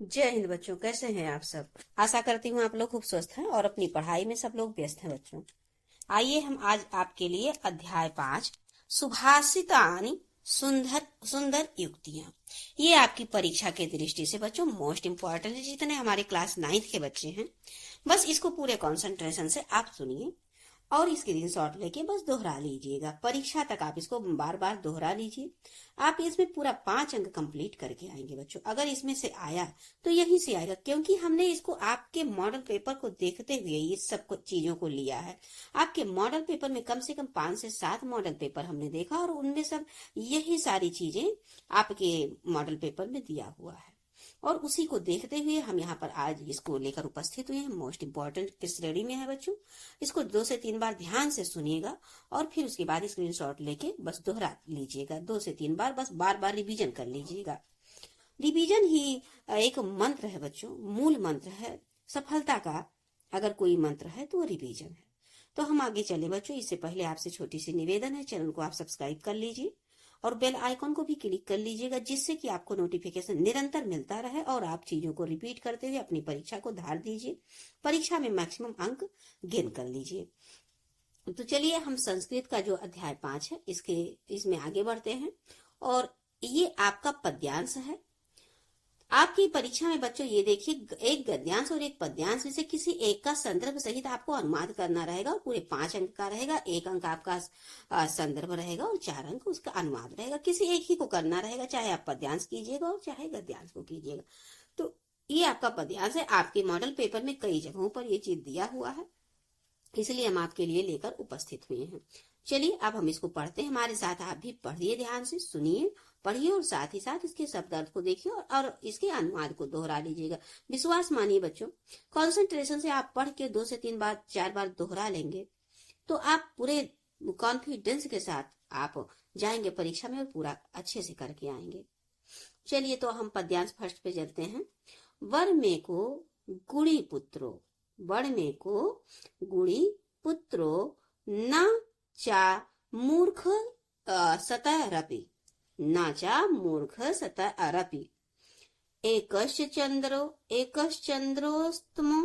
जय हिंद बच्चों, कैसे हैं आप सब। आशा करती हूँ आप लोग खूब स्वस्थ हैं और अपनी पढ़ाई में सब लोग व्यस्त हैं बच्चों। आइए हम आज आपके लिए अध्याय 5 सुभाषितानि सुंदर सुंदर युक्तियां, ये आपकी परीक्षा के दृष्टि से बच्चों मोस्ट इम्पोर्टेंट है। जितने हमारे क्लास 9th के बच्चे हैं, बस इसको पूरे कंसंट्रेशन से आप सुनिए और स्क्रीनशॉट लेके बस दोहरा लीजिएगा। परीक्षा तक आप इसको बार बार दोहरा लीजिए। आप इसमें पूरा 5 अंक कंप्लीट करके आएंगे बच्चों। अगर इसमें से आया तो यहीं से आएगा, क्योंकि हमने इसको आपके मॉडल पेपर को देखते हुए इस सब चीजों को लिया है। आपके मॉडल पेपर में कम से कम 5 से 7 मॉडल पेपर हमने देखा और उनमें सब यही सारी चीजें आपके मॉडल पेपर में दिया हुआ है और उसी को देखते हुए हम यहाँ पर आज इसको लेकर उपस्थित हुए हैं। मोस्ट इम्पोर्टेंट किस श्रेणी में है बच्चों, इसको 2 से 3 बार ध्यान से सुनिएगा और फिर उसके बाद स्क्रीनशॉट लेके बस दोहरा लीजिएगा। 2 से 3 बार, बस बार बार रिवीजन कर लीजिएगा। रिवीजन ही एक मंत्र है बच्चों, मूल मंत्र है सफलता का। अगर कोई मंत्र है तो वो रिवीजन है। तो हम आगे चले बच्चों। इससे पहले आपसे छोटी सी निवेदन है, चैनल को आप सब्सक्राइब कर लीजिए और बेल आइकॉन को भी क्लिक कर लीजिएगा, जिससे कि आपको नोटिफिकेशन निरंतर मिलता रहे और आप चीजों को रिपीट करते हुए अपनी परीक्षा को धार दीजिए। परीक्षा में मैक्सिमम अंक गेन कर लीजिए। तो चलिए हम संस्कृत का जो अध्याय 5 है इसमें आगे बढ़ते हैं और ये आपका पद्यांश है। आपकी परीक्षा में बच्चों ये देखिए, एक गद्यांश और एक पद्यांश में से किसी एक का संदर्भ सहित आपको अनुवाद करना रहेगा और पूरे 5 अंक का रहेगा। 1 अंक आपका संदर्भ रहेगा और 4 अंक उसका अनुवाद रहेगा। किसी एक ही को करना रहेगा, चाहे आप पद्यांश कीजिएगा और चाहे गद्यांश को कीजिएगा। तो ये आपका पद्यांश है। आपके मॉडल पेपर में कई जगहों पर ये चीज दिया हुआ है, इसलिए हम आपके लिए लेकर उपस्थित हुए हैं। चलिए अब हम इसको पढ़ते हैं। हमारे साथ आप भी पढ़िए, ध्यान से सुनिए, पढ़िए और साथ ही साथ इसके शब्द अर्थ को देखिए और इसके अनुवाद को दोहरा लीजिएगा। विश्वास मानिए बच्चों, कंसंट्रेशन से आप पढ़ के 2 से 3 बार 4 बार दोहरा लेंगे तो आप पूरे कॉन्फिडेंस के साथ आप जाएंगे परीक्षा में और पूरा अच्छे से करके आएंगे। चलिए तो हम पद्यांश फर्स्ट पे चलते हैं। वर में को गुणी पुत्रो, वर में को गुणी पुत्रो न चा मूर्ख सतरपि, न चा मूर्ख सतरपि, एकश्चंद्रोस्तमो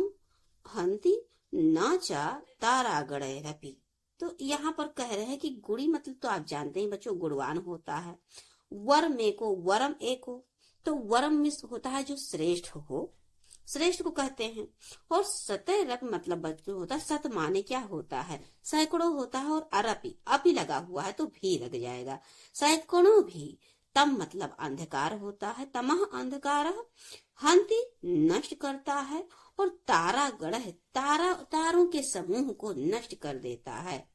हंति न चा तारागणैरपि। तो यहाँ पर कह रहे हैं कि गुणी मतलब तो आप जानते हैं बच्चों, गुणवान होता है। वर में को, वरम एक हो, तो वरम में होता है जो श्रेष्ठ हो, श्रेष्ठ को कहते हैं। और सतरप मतलब बच्चों होता है, सत माने क्या होता है, सैकड़ों होता है। और अरपी, अपी लगा हुआ है तो भी लग जाएगा, सैकड़ों भी। तम मतलब अंधकार होता है, तमह अंधकार, हंति नष्ट करता है, और तारा गढ़, तारों के समूह को नष्ट कर देता है।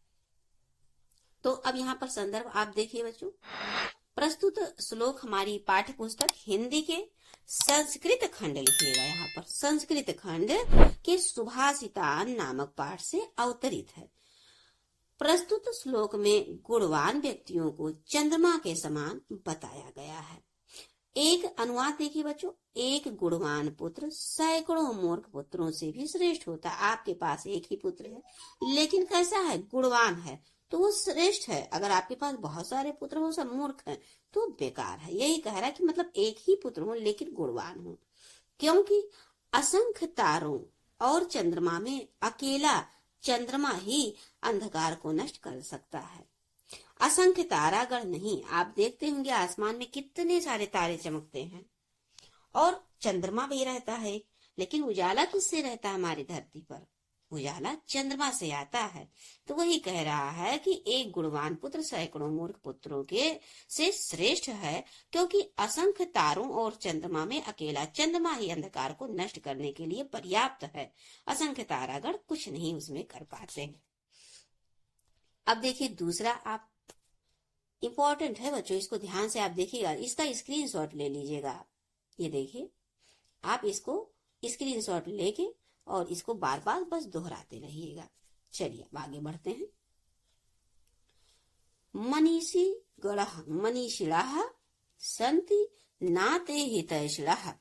तो अब यहाँ पर संदर्भ आप देखिए बच्चों। प्रस्तुत श्लोक हमारी पाठ्य पुस्तक हिंदी के संस्कृत खंड लिखिएगा, यहाँ पर संस्कृत खंड के सुभाषितान नामक पाठ से अवतरित है। प्रस्तुत श्लोक में गुणवान व्यक्तियों को चंद्रमा के समान बताया गया है। एक अनुवाद देखिए बच्चों, एक गुणवान पुत्र सैकड़ों मूर्ख पुत्रों से भी श्रेष्ठ होता है। आपके पास एक ही पुत्र है, लेकिन कैसा है, गुणवान है तो वो श्रेष्ठ है। अगर आपके पास बहुत सारे पुत्र हो, सब मूर्ख हैं, तो बेकार है। यही कह रहा है कि मतलब एक ही पुत्र हो लेकिन गुणवान हो, क्योंकि असंख्य तारों और चंद्रमा में अकेला चंद्रमा ही अंधकार को नष्ट कर सकता है। असंख्य तारागण नहीं, आप देखते होंगे आसमान में कितने सारे तारे चमकते हैं और चंद्रमा भी रहता है, लेकिन उजाला किससे रहता है हमारी धरती पर, उजाला चंद्रमा से आता है। तो वही कह रहा है कि एक गुणवान पुत्र सैकड़ों मूर्ख पुत्रों के से श्रेष्ठ है, क्योंकि असंख्य तारों और चंद्रमा में अकेला चंद्रमा ही अंधकार को नष्ट करने के लिए पर्याप्त है। असंख्य तारागण कुछ नहीं उसमें कर पाते। अब देखिए दूसरा, आप इंपॉर्टेंट है बच्चों, इसको ध्यान से आप देखिएगा, इसका स्क्रीनशॉट ले लीजिएगा। ये देखिए, आप इसको स्क्रीनशॉट लेके और इसको बार बार बस दोहराते रहिएगा। चलिए अब आगे बढ़ते हैं। मनीषी गणः मनीषिणः सन्ति नाते हितैषिणः,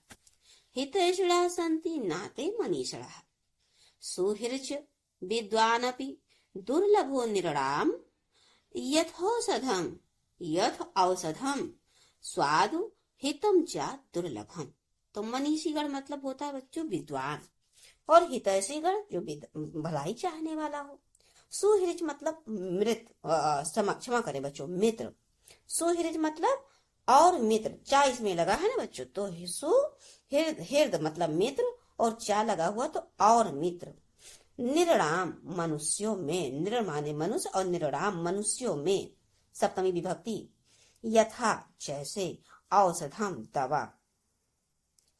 हितैषिणः सन्ति नाते मनीषिणः, सुहृच विद्वानपि दुर्लभो निरणाम, यथ औषधम स्वादु हितम च दुर्लभम। तो मनीषीगण मतलब होता है बच्चों विद्वान, और हितैषीगण जो भलाई चाहने वाला हो। सुहृद मतलब मृत, क्षमा करें बच्चों, मित्र। सुहृद मतलब और मित्र, चा इसमें लगा है ना बच्चों, तो सुहृद मतलब मित्र, और चा लगा हुआ तो और मित्र। निर्णाम मनुष्यों में, निर माने मनुष्य और निर्णाम मनुष्यों में, सप्तमी विभक्ति। यथा जैसे, औषधम दवा,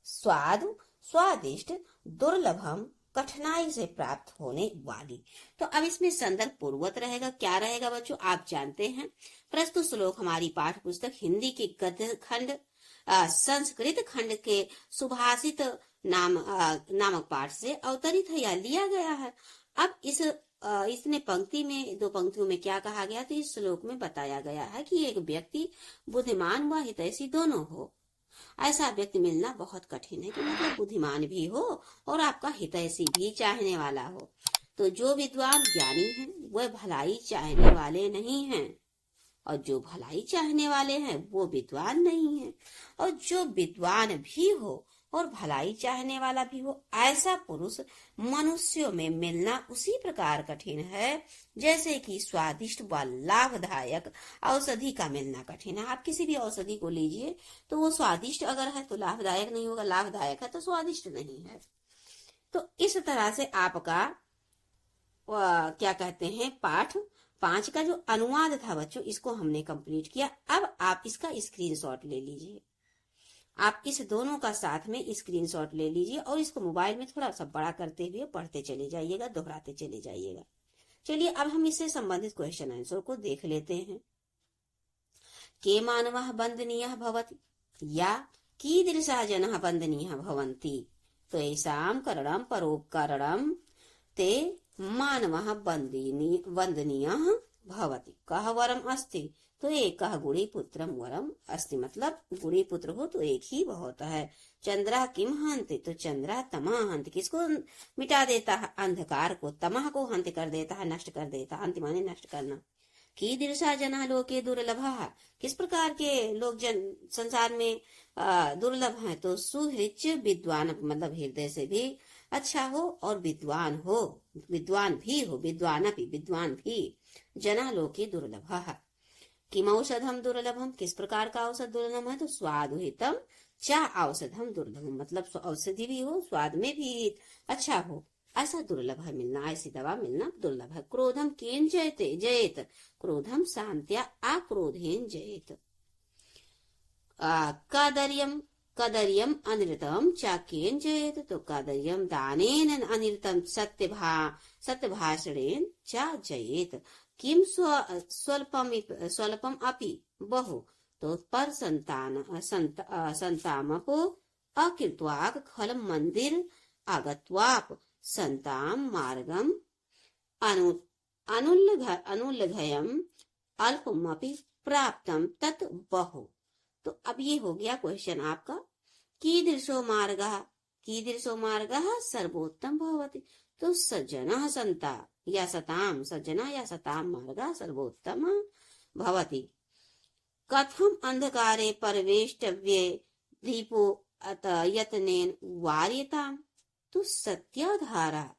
स्वाद स्वादिष्ट, दुर्लभम कठिनाई से प्राप्त होने वाली। तो अब इसमें संदर्भ पूर्वक रहेगा, क्या रहेगा बच्चों आप जानते हैं। प्रस्तुत श्लोक हमारी पाठ्य पुस्तक हिंदी के गद्य खंड संस्कृत खंड के सुभाषित नामक पाठ से अवतरित है या लिया गया है। अब इसने पंक्ति में, दो पंक्तियों में क्या कहा गया, तो इस श्लोक में बताया गया है कि एक व्यक्ति बुद्धिमान व हितैषी दोनों हो। ऐसा व्यक्ति मिलना बहुत कठिन है कि मतलब बुद्धिमान भी हो और आपका हितैषी भी चाहने वाला हो। तो जो विद्वान ज्ञानी हैं वह भलाई चाहने वाले नहीं हैं, और जो भलाई चाहने वाले हैं वो विद्वान नहीं है। और जो विद्वान भी हो और भलाई चाहने वाला भी हो, ऐसा पुरुष मनुष्यों में मिलना उसी प्रकार कठिन है जैसे कि स्वादिष्ट व लाभदायक औषधि का मिलना कठिन है। आप किसी भी औषधि को लीजिए तो वो स्वादिष्ट अगर है तो लाभदायक नहीं होगा, लाभदायक है तो स्वादिष्ट नहीं है। तो इस तरह से आपका क्या कहते हैं, पाठ 5 का जो अनुवाद था बच्चों, इसको हमने कंप्लीट किया। अब आप इसका स्क्रीनशॉट ले लीजिए, आप इस दोनों का साथ में स्क्रीनशॉट ले लीजिए और इसको मोबाइल में थोड़ा सा बड़ा करते हुए पढ़ते चले जाइएगा, दोहराते चले जाइएगा। चलिए अब हम इससे संबंधित क्वेश्चन आंसर को देख लेते हैं। के मानवः वंदनीयः भवति या कीदृशः जनः वंदनीयः भवन्ति, तो ऐसाम करणं परोपकरणं ते मानवः वंदनीयः भवति। कः वरम अस्ति, तो एकः गुणी पुत्रम वरम अस्ति, मतलब गुणी पुत्र हो तो एक ही बहुत है। चंद्रा किम हंति, तो चंद्रा तमः हंति, किसको मिटा देता है, अंधकार को, तमह को हंति कर देता है, नष्ट कर देता है, हंति माने नष्ट करना। कीदृशः जनः लोके दुर्लभः, किस प्रकार के लोग संसार में दुर्लभ हैं, तो सुहृच विद्वान मतलब हृदय से भी अच्छा हो और विद्वान हो, विद्वान भी हो, विद्वान भी। जनः लोके दुर्लभः। किम औषधम दुर्लभम, किस प्रकार का औषध दुर्लभ है, तो स्वादुहितम चा औषधम दुर्लभम, मतलब औषधि भी हो, स्वाद में भी अच्छा हो, ऐसा दुर्लभ है मिलना, ऐसी दवा मिलना दुर्लभ है। क्रोधम केन जयते जयेत, क्रोधम शांत्या आक्रोधेन जयेत। कदर्यम अनृतम चाकेन जयेत, तो कदर्यम दानेन अनृतम सत्यभाषणेन चा जयेत। किम स्वल्पम अपि बहु, तो पर संतामपो अकृत्वाक खल मंदिर आगत्वाप संताम मार्गम अनुल्लघयम अल्पमपि प्राप्तम तत् बहु। तो अब ये हो गया क्वेश्चन आपका, कीदृशो मार्गः सर्वोत्तम भवति, तो सज्जना संता या सताम, सज्जना या सताम मार्गः सर्वोत्तम भवति। कथम अंधकारे परवेष्टव्ये दीपो यत्नेन वार्यताम, तो सत्याधारा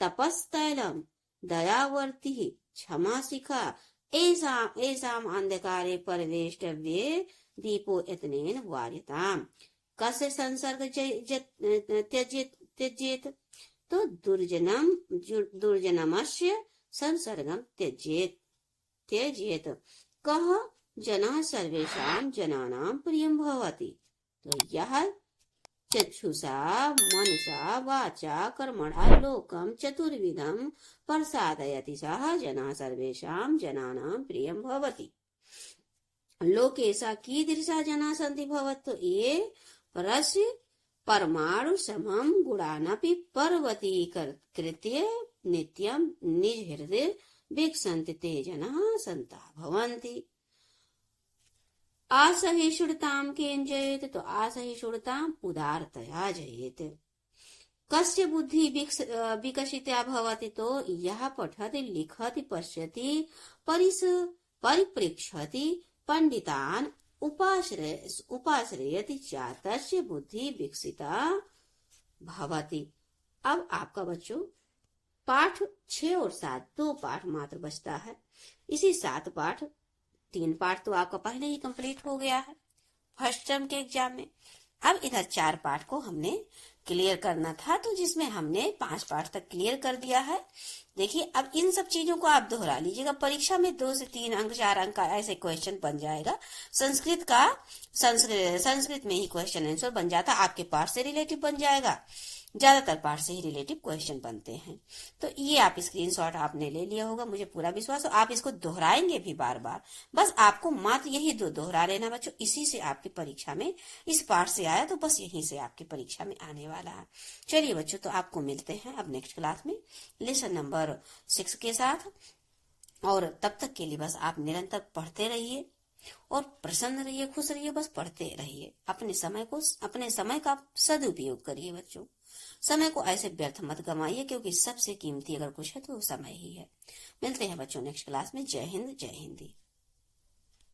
तपस्तैलम दयावर्तिः क्षमा शिखा एषाम अंधकारे परवेष्टव्ये दीपो यत्नेन वार्यताम। कस्य संसर्ग त्यजेत, तो दुर्जनमस्य संसर्गम त्यजेत। कः जनः सर्वेषां जनानां प्रियं भवति, तो यः चक्षुषा मनसा वाचा कर्मणा लोकं चतुर्विधं प्रसादयति सः जनः सर्वेषां जनानां प्रियं भवति। लोकेशा कीदृशा जनाः सन्ति भवतु, ये परस्य परमाणु समं गुणानपि पर्वतीकृत्य नित्यं निज हृदय वीक्षन्ति ते जनाः सन्तः भवन्ति। असहिष्णुतां केन जयेत, तो असहिष्णुतां उदारतया जयेत। कस्य बुद्धि विकसिता भवति, तो यः पठति लिखति पश्यति परिप्रेक्ष्यति पंडितान् उपाश्रयति चातस्य बुद्धि विकसिता भवति। अब आपका बच्चों पाठ 6 और 7 2 पाठ मात्र बचता है। इसी 7 पाठ 3 पाठ तो आपका पहले ही कंप्लीट हो गया है फर्स्ट टर्म के एग्जाम में। अब इधर 4 पाठ को हमने क्लियर करना था, तो जिसमें हमने 5 पाठ तक क्लियर कर दिया है। देखिए अब इन सब चीजों को आप दोहरा लीजिएगा, परीक्षा में 2 से 3 अंक 4 अंक का ऐसे क्वेश्चन बन जाएगा। संस्कृत में ही क्वेश्चन आंसर बन जाता, आपके पाठ से रिलेटिव बन जाएगा, ज्यादातर पार्ट से ही रिलेटिव क्वेश्चन बनते हैं। तो ये आप स्क्रीनशॉट आपने ले लिया होगा, मुझे पूरा विश्वास है। आप इसको दोहराएंगे भी बार बार, बस आपको मात्र यही 2 दोहरा लेना बच्चों। इसी से आपकी परीक्षा में इस पार्ट से आया तो बस यहीं से आपकी परीक्षा में आने वाला है। चलिए बच्चों, तो आपको मिलते हैं अब नेक्स्ट क्लास में लेसन नंबर 6 के साथ। और तब तक के लिए बस आप निरंतर पढ़ते रहिए और प्रसन्न रहिए, खुश रहिए, बस पढ़ते रहिए। अपने समय का सदुपयोग करिए बच्चों। समय को ऐसे व्यर्थ मत गवाइए, क्योंकि सबसे कीमती अगर कुछ है तो समय ही है। मिलते हैं बच्चों नेक्स्ट क्लास में। जय हिंद, जय हिंदी।